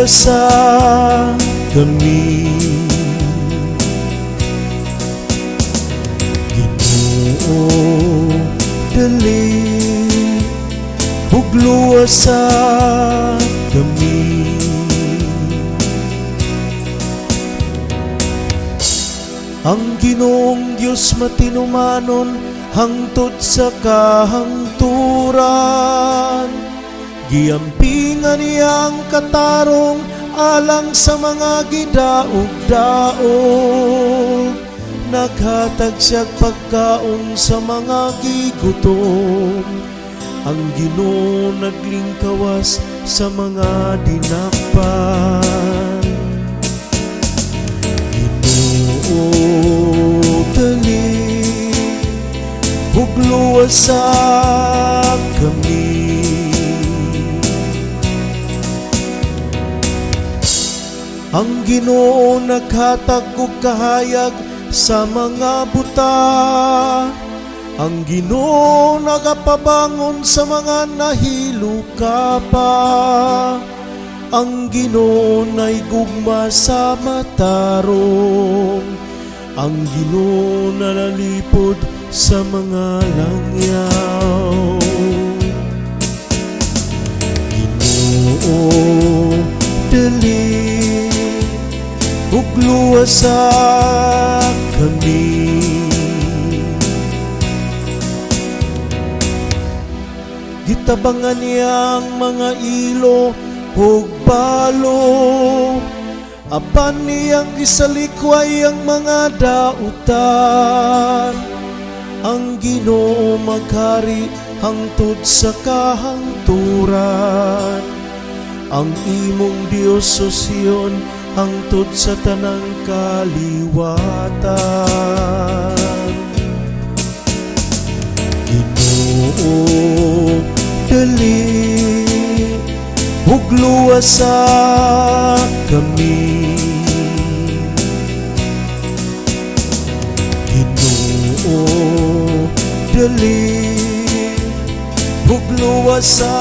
sa kami. Ginoo, dali, bugluwa sa kami. Ang Ginoong Diyos matinumanon hangtod sa kahangturan, giampingan niya ang katarong alang sa mga gidaog-daog. Naghatag siya'g pagkaon sa mga gigutom, ang Ginoo naglingkawas sa mga dinakpan. Ginoo, dali, bugluwa sa kami. Ang Ginoo naghatag og kahayag sa mga buta, ang Ginoo nagapabangon sa mga nahiluka pa, ang Ginoo nay gugma sa matarong, ang Ginoo nalalipod sa mga langyaw. Ginoo, dali, bugluwa sa kami. Gitabangan niya ang mga ilo ug balo, apan niyang gisalikway ang mga dautan. Ang Ginoo maghari hangtod sa kahangturan, ang imong Dios o Sion hangtod sa tanang kaliwatan. Ginoo, dali, bugluwa sa kami. Ginoo, dali, bugluwa sa